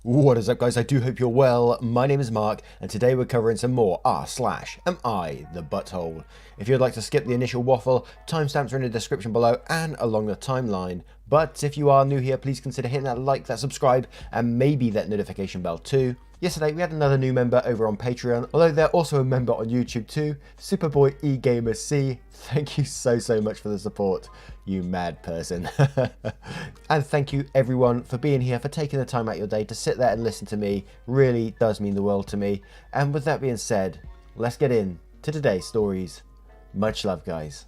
What is up, guys? I do hope you're well. My name is Mark, and today we're covering some more r/am I the butthole. If you'd like to skip the initial waffle, timestamps are in the description below and along the timeline. But if you are new here, please consider hitting that like, that subscribe, and maybe that notification bell too. Yesterday we had another new member over on Patreon, although they're also a member on YouTube too, Superboy eGamerC. Thank you so much for the support, you mad person. And thank you everyone for being here, for taking the time out of your day to sit there and listen to me. Really does mean the world to me. And with that being said, let's get in to today's stories. Much love, guys.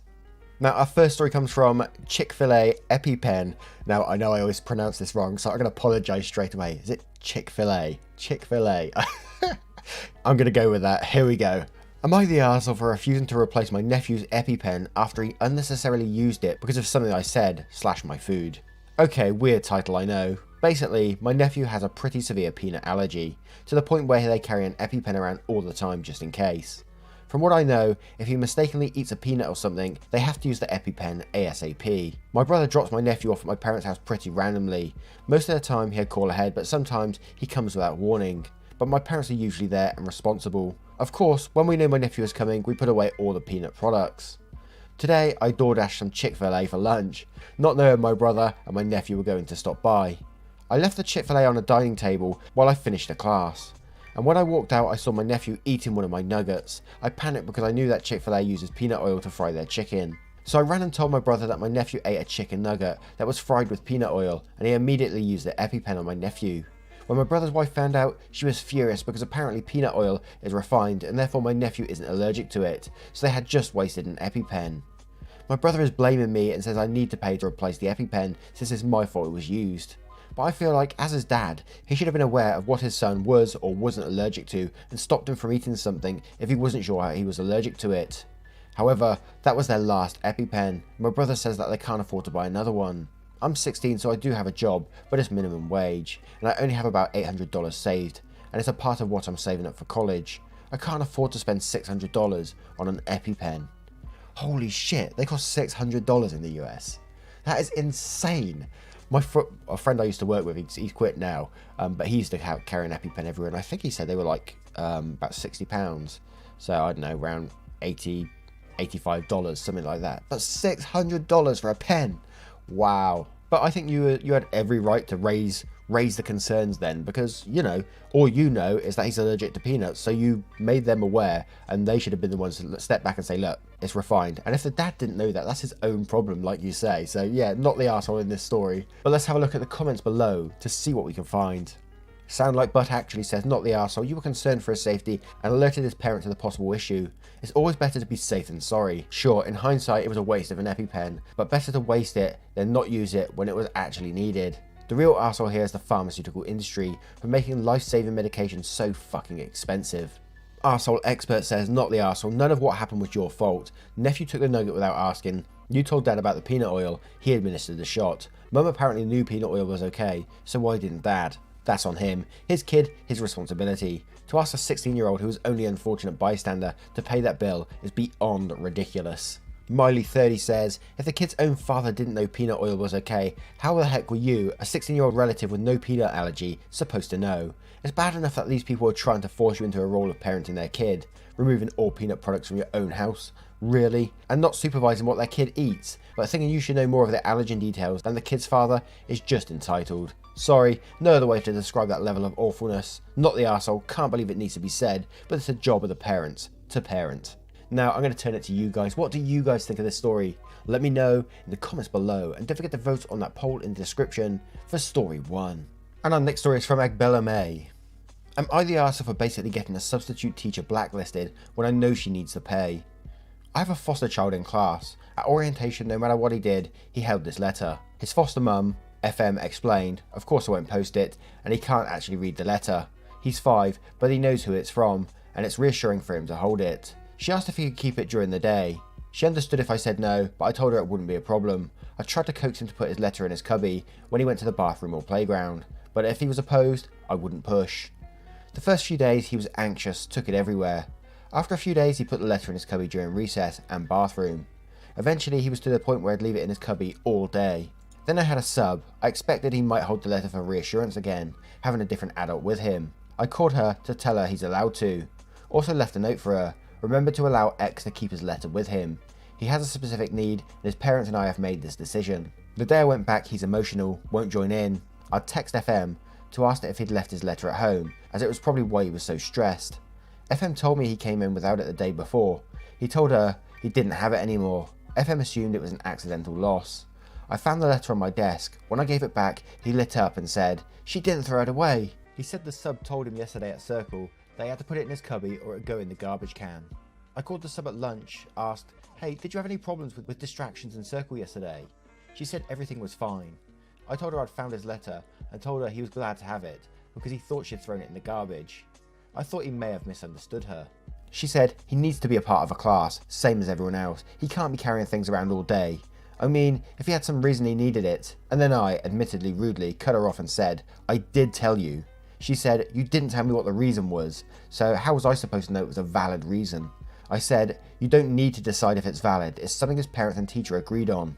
Now, our first story comes from Chick-fil-A EpiPen. Now, I know I always pronounce this wrong, so I'm going to apologize straight away. Is it Chick-fil-A? Chick-fil-A. I'm going to go with that. Here we go. Am I the arsehole for refusing to replace my nephew's EpiPen after he unnecessarily used it because of something I said / my food? Okay, weird title, I know. Basically, my nephew has a pretty severe peanut allergy, to the point where they carry an EpiPen around all the time just in case. From what I know, if he mistakenly eats a peanut or something, they have to use the EpiPen ASAP. My brother drops my nephew off at my parents' house pretty randomly. Most of the time he'd call ahead, but sometimes he comes without warning. But my parents are usually there and responsible. Of course, when we know my nephew is coming, we put away all the peanut products. Today, I DoorDashed some Chick-fil-A for lunch, not knowing my brother and my nephew were going to stop by. I left the Chick-fil-A on a dining table while I finished a class. And when I walked out, I saw my nephew eating one of my nuggets. I panicked because I knew that Chick-fil-A uses peanut oil to fry their chicken. So I ran and told my brother that my nephew ate a chicken nugget that was fried with peanut oil, and he immediately used the EpiPen on my nephew. When my brother's wife found out, she was furious because apparently peanut oil is refined and therefore my nephew isn't allergic to it, so they had just wasted an EpiPen. My brother is blaming me and says I need to pay to replace the EpiPen since it's my fault it was used. But I feel like, as his dad, he should have been aware of what his son was or wasn't allergic to and stopped him from eating something if he wasn't sure he was allergic to it. However, that was their last EpiPen. My brother says that they can't afford to buy another one. I'm 16, so I do have a job, but it's minimum wage, and I only have about $800 saved, and it's a part of what I'm saving up for college. I can't afford to spend $600 on an EpiPen. Holy shit, they cost $600 in the US. That is insane. A friend I used to work with, he's quit now, but he used to carry an EpiPen everywhere, and I think he said they were like about £60. So I don't know, around $80, $85, something like that. But $600 for a pen. Wow. But I think you had every right to raise the concerns then, because, you know, all you know is that he's allergic to peanuts, so you made them aware, and they should have been the ones to step back and say, look, it's refined. And if the dad didn't know that, that's his own problem, like you say. So yeah, not the arsehole in this story. But let's have a look at the comments below to see what we can find. Sound Like Butt actually says, not the arsehole, you were concerned for his safety and alerted his parent to the possible issue. It's always better to be safe than sorry. Sure, in hindsight it was a waste of an EpiPen, but better to waste it than not use it when it was actually needed. The real arsehole here is the pharmaceutical industry for making life-saving medication so fucking expensive. Arsehole Expert says, not the arsehole, none of what happened was your fault. Nephew took the nugget without asking. You told dad about the peanut oil, he administered the shot. Mum apparently knew peanut oil was okay, so why didn't dad? That's on him. His kid, his responsibility. To ask a 16-year-old who was only an unfortunate bystander to pay that bill is beyond ridiculous. Miley30 says, if the kid's own father didn't know peanut oil was okay, how the heck were you, a 16-year-old relative with no peanut allergy, supposed to know? It's bad enough that these people are trying to force you into a role of parenting their kid, removing all peanut products from your own house. Really? And not supervising what their kid eats, but thinking you should know more of their allergen details than the kid's father is just entitled. Sorry, no other way to describe that level of awfulness. Not the arsehole, can't believe it needs to be said, but it's a job of the parents to parent. Now I'm going to turn it to you guys. What do you guys think of this story? Let me know in the comments below, and don't forget to vote on that poll in the description for story 1. And our next story is from Agbella May. Am I the arsehole for basically getting a substitute teacher blacklisted when I know she needs the pay? I have a foster child in class. At orientation, no matter what he did, he held this letter. His foster mum, FM, explained, of course I won't post it, and he can't actually read the letter. He's 5, but he knows who it's from, and it's reassuring for him to hold it. She asked if he could keep it during the day. She understood if I said no, but I told her it wouldn't be a problem. I tried to coax him to put his letter in his cubby when he went to the bathroom or playground, but if he was opposed, I wouldn't push. The first few days he was anxious, took it everywhere. After a few days he put the letter in his cubby during recess and bathroom. Eventually he was to the point where I'd leave it in his cubby all day. Then I had a sub. I expected he might hold the letter for reassurance again, having a different adult with him. I called her to tell her he's allowed to. Also left a note for her. Remember to allow X to keep his letter with him. He has a specific need, and his parents and I have made this decision. The day I went back, he's emotional, won't join in. I'd text FM to ask if he'd left his letter at home, as it was probably why he was so stressed. FM told me he came in without it the day before. He told her he didn't have it anymore. FM assumed it was an accidental loss. I found the letter on my desk. When I gave it back, he lit up and said, "She didn't throw it away." He said the sub told him yesterday at Circle that he had to put it in his cubby or it would go in the garbage can. I called the sub at lunch, asked, "Hey, did you have any problems with distractions in Circle yesterday?" She said everything was fine. I told her I'd found his letter and told her he was glad to have it because he thought she'd thrown it in the garbage. I thought he may have misunderstood her. She said he needs to be a part of a class, same as everyone else. He can't be carrying things around all day. I mean, if he had some reason he needed it. And then I, admittedly rudely, cut her off and said, "I did tell you." She said, "You didn't tell me what the reason was, so how was I supposed to know it was a valid reason?" I said, "You don't need to decide if it's valid, it's something his parents and teacher agreed on."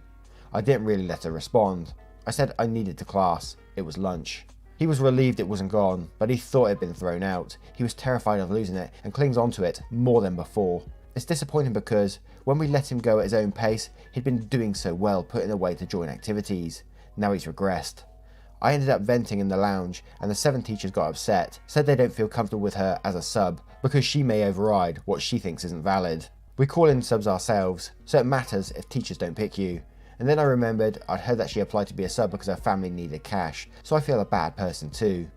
I didn't really let her respond. I said I needed to class. It was lunch. He was relieved it wasn't gone, but he thought it had been thrown out. He was terrified of losing it and clings onto it more than before. It's disappointing because when we let him go at his own pace, he'd been doing so well putting away to join activities. Now he's regressed. I ended up venting in the lounge and the 7 teachers got upset, said they don't feel comfortable with her as a sub because she may override what she thinks isn't valid. We call in subs ourselves, so it matters if teachers don't pick you. And then I remembered I'd heard that she applied to be a sub because her family needed cash, so I feel a bad person too.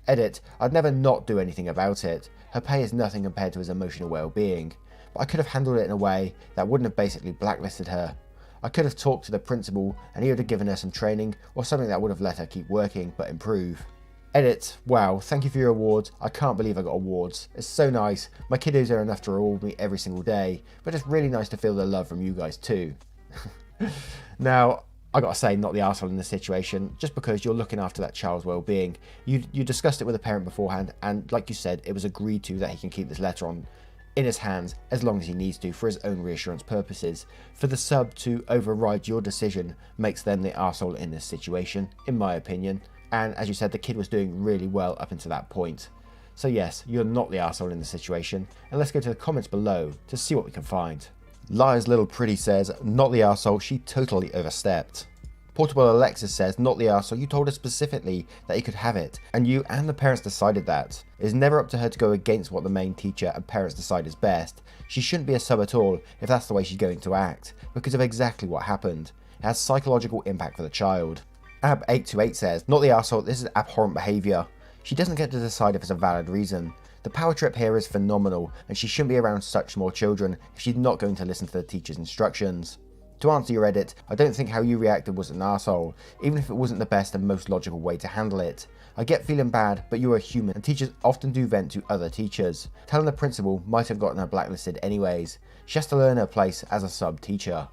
Edit, I'd never not do anything about it. Her pay is nothing compared to his emotional well-being. But I could have handled it in a way that wouldn't have basically blacklisted her. I could have talked to the principal and he would have given her some training or something that would have let her keep working but improve. Edit, wow, thank you for your awards. I can't believe I got awards. It's so nice. My kiddos are enough to reward me every single day, but it's really nice to feel the love from you guys too. Now, I gotta say, not the arsehole in this situation, just because you're looking after that child's well-being. You discussed it with a parent beforehand, and like you said, it was agreed to that he can keep this letter on in his hands as long as he needs to for his own reassurance purposes. For the sub to override your decision makes them the arsehole in this situation, in my opinion. And as you said, the kid was doing really well up until that point. So yes, you're not the arsehole in the situation, and let's go to the comments below to see what we can find. Liar's Little Pretty says, "Not the arsehole, she totally overstepped." Portable Alexis says, "Not the arsehole, you told her specifically that he could have it, and you and the parents decided that. It is never up to her to go against what the main teacher and parents decide is best. She shouldn't be a sub at all if that's the way she's going to act, because of exactly what happened. It has psychological impact for the child." Ab828 says, "Not the arsehole, this is abhorrent behaviour. She doesn't get to decide if it's a valid reason. The power trip here is phenomenal, and she shouldn't be around such small children if she's not going to listen to the teacher's instructions." To answer your edit, I don't think how you reacted was an arsehole, even if it wasn't the best and most logical way to handle it. I get feeling bad, but you're a human, and teachers often do vent to other teachers. Telling the principal might have gotten her blacklisted anyways. She has to learn her place as a sub-teacher.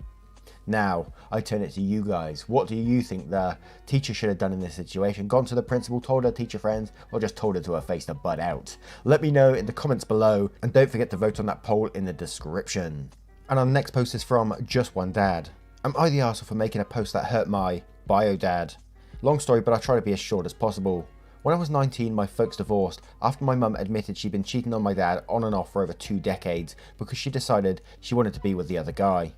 Now, I turn it to you guys. What do you think the teacher should have done in this situation? Gone to the principal, told her teacher friends, or just told her to her face to butt out? Let me know in the comments below, and don't forget to vote on that poll in the description. And our next post is from Just One Dad. "Am I the arsehole for making a post that hurt my bio dad? Long story, but I try to be as short as possible. When I was 19, my folks divorced after my mum admitted she'd been cheating on my dad on and off for over 2 decades because she decided she wanted to be with the other guy.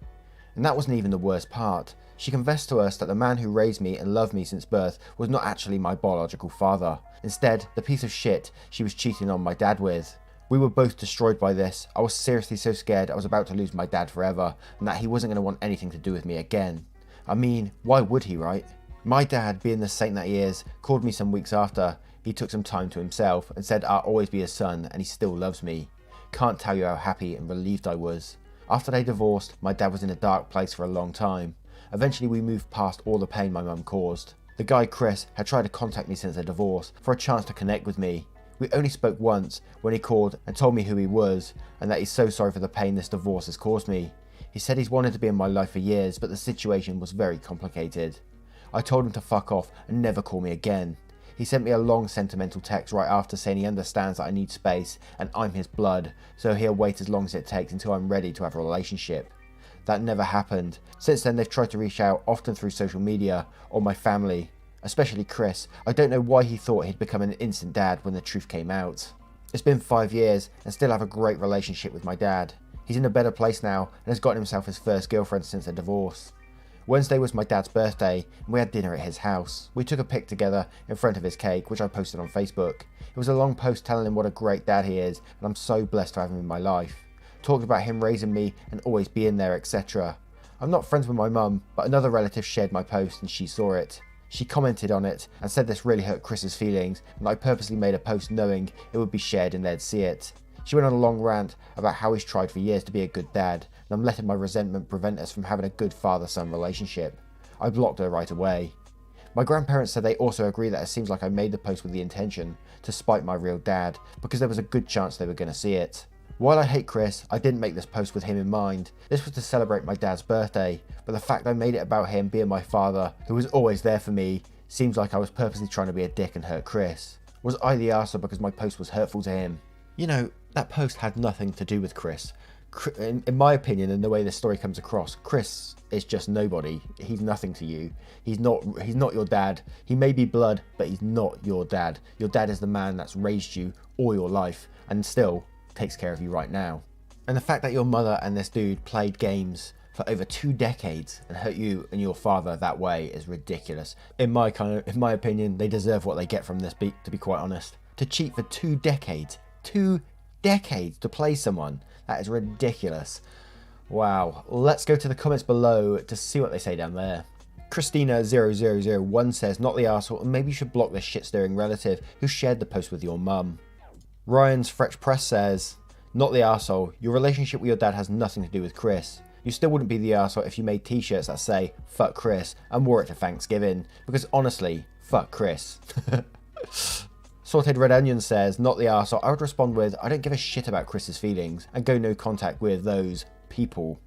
And that wasn't even the worst part. She confessed to us that the man who raised me and loved me since birth was not actually my biological father. Instead, the piece of shit she was cheating on my dad with. We were both destroyed by this. I was seriously so scared I was about to lose my dad forever and that he wasn't going to want anything to do with me again. I mean, why would he, right? My dad, being the saint that he is, called me some weeks after he took some time to himself and said I'll always be his son and he still loves me. Can't tell you how happy and relieved I was. After they divorced, my dad was in a dark place for a long time. Eventually we moved past all the pain my mum caused. The guy Chris had tried to contact me since the divorce for a chance to connect with me. We only spoke once when he called and told me who he was and that he's so sorry for the pain this divorce has caused me. He said he's wanted to be in my life for years, but the situation was very complicated. I told him to fuck off and never call me again. He sent me a long sentimental text right after saying he understands that I need space and I'm his blood, so he'll wait as long as it takes until I'm ready to have a relationship. that never happened. Since then, they've tried to reach out, often through social media or my family, especially Chris. I don't know why he thought he'd become an instant dad when the truth came out. It's been 5 years and still have a great relationship with my dad. He's in a better place now and has gotten himself his first girlfriend since their divorce. Wednesday was my dad's birthday and we had dinner at his house. We took a pic together in front of his cake, which I posted on Facebook. It was a long post telling him what a great dad he is and I'm so blessed to have him in my life. Talked about him raising me and always being there, etc. I'm not friends with my mum, but another relative shared my post and she saw it. She commented on it and said this really hurt Chris's feelings and I purposely made a post knowing it would be shared and they'd see it. She went on a long rant about how he's tried for years to be a good dad and I'm letting my resentment prevent us from having a good father-son relationship. I blocked her right away. My grandparents said they also agree that it seems like I made the post with the intention to spite my real dad because there was a good chance they were going to see it. While I hate Chris, I didn't make this post with him in mind. This was to celebrate my dad's birthday, but the fact I made it about him being my father, who was always there for me, seems like I was purposely trying to be a dick and hurt Chris. Was I the arsehole because my post was hurtful to him? You know, that post had nothing to do with Chris. In my opinion and the way this story comes across, Chris is just nobody. He's nothing to you. He's not your dad. He may be blood, but he's not your dad. Your dad is the man that's raised you all your life and still takes care of you right now. And the fact that your mother and this dude played games for over 2 decades and hurt you and your father that way is ridiculous. In my opinion, they deserve what they get from this beat, to be quite honest. To cheat for 2 decades. 2 decades to play someone. That is ridiculous. Wow. Let's go to the comments below to see what they say down there. Christina0001 says, not the arsehole, and maybe you should block this shit-stirring relative who shared the post with your mum. Ryan's Fresh Press says, not the arsehole. Your relationship with your dad has nothing to do with Chris. You still wouldn't be the arsehole if you made t-shirts that say, fuck Chris, and wore it to Thanksgiving. Because honestly, fuck Chris. Sauteed Red Onion says, not the arsehole. I would respond with, I don't give a shit about Chris's feelings, and go no contact with those people.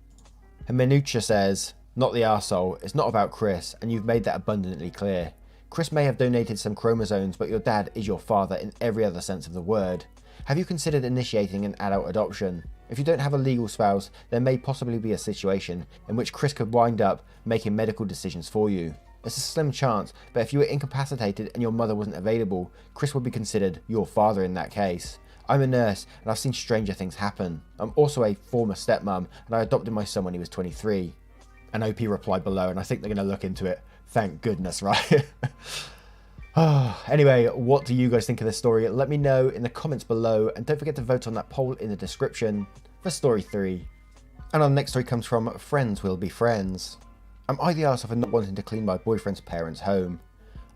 And Minucha says, not the arsehole. It's not about Chris, and you've made that abundantly clear. Chris may have donated some chromosomes, but your dad is your father in every other sense of the word. Have you considered initiating an adult adoption? If you don't have a legal spouse, there may possibly be a situation in which Chris could wind up making medical decisions for you. It's a slim chance, but if you were incapacitated and your mother wasn't available, Chris would be considered your father in that case. I'm a nurse and I've seen stranger things happen. I'm also a former stepmom and I adopted my son when he was 23. And OP replied below and I think they're going to look into it. Thank goodness, right? Anyway, what do you guys think of this story? Let me know in the comments below and don't forget to vote on that poll in the description for story 3. And our next story comes from Friends Will Be Friends. Am I the arsehole for not wanting to clean my boyfriend's parents' home?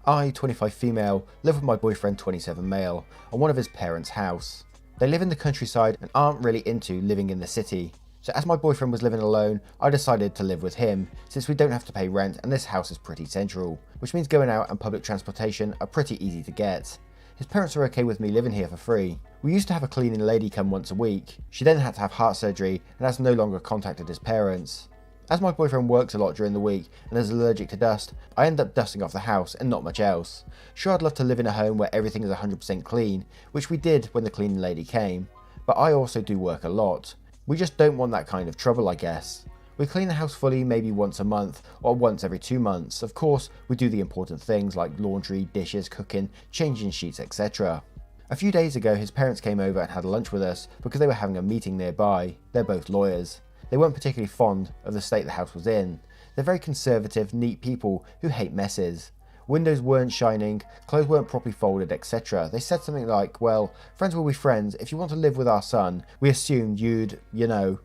I, 25 female, live with my boyfriend, 27 male, on one of his parents' house. They live in the countryside and aren't really into living in the city. So as my boyfriend was living alone, I decided to live with him, since we don't have to pay rent and this house is pretty central, which means going out and public transportation are pretty easy to get. His parents are okay with me living here for free. We used to have a cleaning lady come once a week. She then had to have heart surgery and has no longer contacted his parents. As my boyfriend works a lot during the week and is allergic to dust, I end up dusting off the house and not much else. Sure, I'd love to live in a home where everything is 100% clean, which we did when the cleaning lady came, but I also do work a lot. We just don't want that kind of trouble, I guess. We clean the house fully maybe once a month or once every 2 months. Of course, we do the important things like laundry, dishes, cooking, changing sheets, etc. A few days ago, his parents came over and had lunch with us because they were having a meeting nearby. They're both lawyers. They weren't particularly fond of the state the house was in. They're very conservative, neat people who hate messes. Windows weren't shining, clothes weren't properly folded, etc. They said something like, well, friends will be friends. If you want to live with our son, we assumed you'd,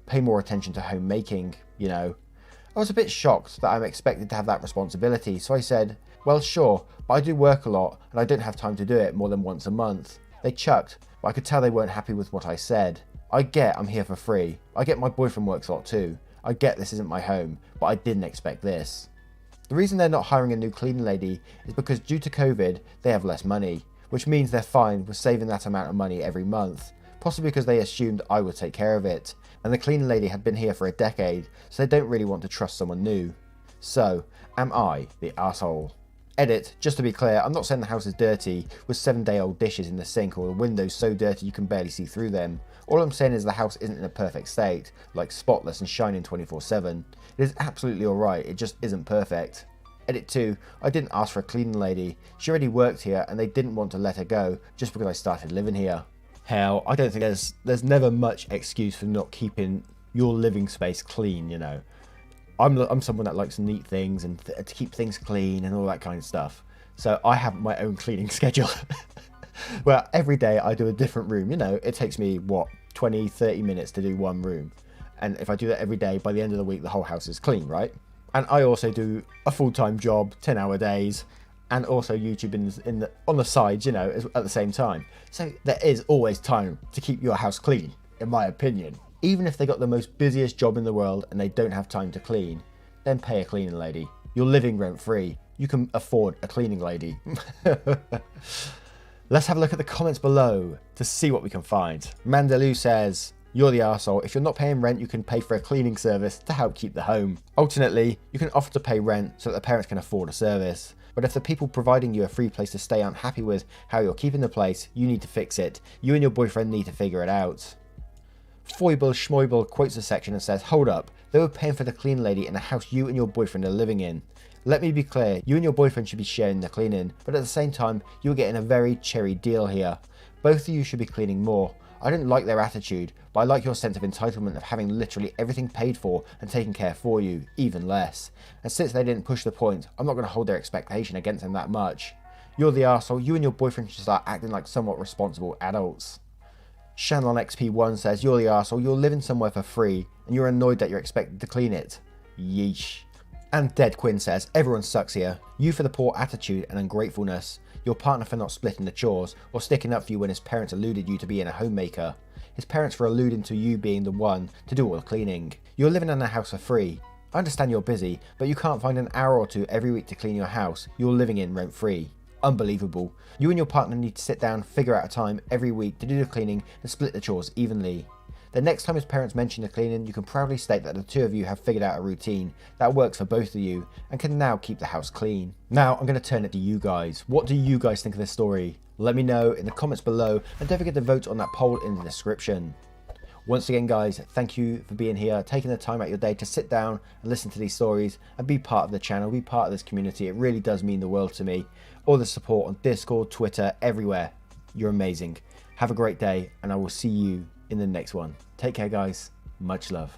pay more attention to homemaking, I was a bit shocked that I'm expected to have that responsibility, so I said, well, sure, but I do work a lot and I don't have time to do it more than once a month. They chucked, but I could tell they weren't happy with what I said. I get I'm here for free. I get my boyfriend works a lot too. I get this isn't my home, but I didn't expect this. The reason they're not hiring a new cleaning lady is because due to COVID, they have less money, which means they're fine with saving that amount of money every month, possibly because they assumed I would take care of it, and the cleaning lady had been here for a decade, so they don't really want to trust someone new. So, am I the asshole? Edit, just to be clear, I'm not saying the house is dirty with 7-day-old dishes in the sink or the windows so dirty you can barely see through them. All I'm saying is the house isn't in a perfect state, like spotless and shining 24/7. It is absolutely alright, it just isn't perfect. Edit 2, I didn't ask for a cleaning lady. She already worked here and they didn't want to let her go just because I started living here. Hell, I don't think there's never much excuse for not keeping your living space clean, you know. I'm someone that likes neat things and to keep things clean and all that kind of stuff. So I have my own cleaning schedule. Well, every day I do a different room. You know, it takes me, what, 20, 30 minutes to do one room. And if I do that every day, by the end of the week, the whole house is clean, right? And I also do a full-time job, 10-hour days, and also YouTube on the sides, you know, at the same time. So there is always time to keep your house clean, in my opinion. Even if they got the most busiest job in the world and they don't have time to clean, then pay a cleaning lady. You're living rent free. You can afford a cleaning lady. Let's have a look at the comments below to see what we can find. Mandaloo says, you're the arsehole. If you're not paying rent, you can pay for a cleaning service to help keep the home. Alternately, you can offer to pay rent so that the parents can afford a service. But if the people providing you a free place to stay aren't happy with how you're keeping the place, you need to fix it. You and your boyfriend need to figure it out. Foible Schmoible quotes the section and says, hold up, they were paying for the cleaning lady in a house you and your boyfriend are living in. Let me be clear, you and your boyfriend should be sharing the cleaning, but at the same time, you're getting a very cherry deal here. Both of you should be cleaning more. I didn't like their attitude, but I like your sense of entitlement of having literally everything paid for and taken care for you, even less. And since they didn't push the point, I'm not going to hold their expectation against them that much. You're the arsehole, you and your boyfriend should start acting like somewhat responsible adults. Shanlon XP1 says, you're the arsehole, you're living somewhere for free, and you're annoyed that you're expected to clean it. Yeesh. And Dead Quinn says, everyone sucks here. You for the poor attitude and ungratefulness. Your partner for not splitting the chores, or sticking up for you when his parents alluded you to being a homemaker. His parents for alluding to you being the one to do all the cleaning. You're living in a house for free. I understand you're busy, but you can't find an hour or two every week to clean your house you're living in rent free. Unbelievable. You and your partner need to sit down, figure out a time every week to do the cleaning and split the chores evenly. The next time his parents mention the cleaning, you can proudly state that the two of you have figured out a routine that works for both of you and can now keep the house clean. Now I'm going to turn it to you guys. What do you guys think of this story? Let me know in the comments below and don't forget to vote on that poll in the description. Once again guys, thank you for being here, taking the time out of your day to sit down and listen to these stories and be part of the channel, be part of this community. It really does mean the world to me. All the support on Discord, Twitter, everywhere. You're amazing. Have a great day and I will see you in the next one. Take care guys. Much love.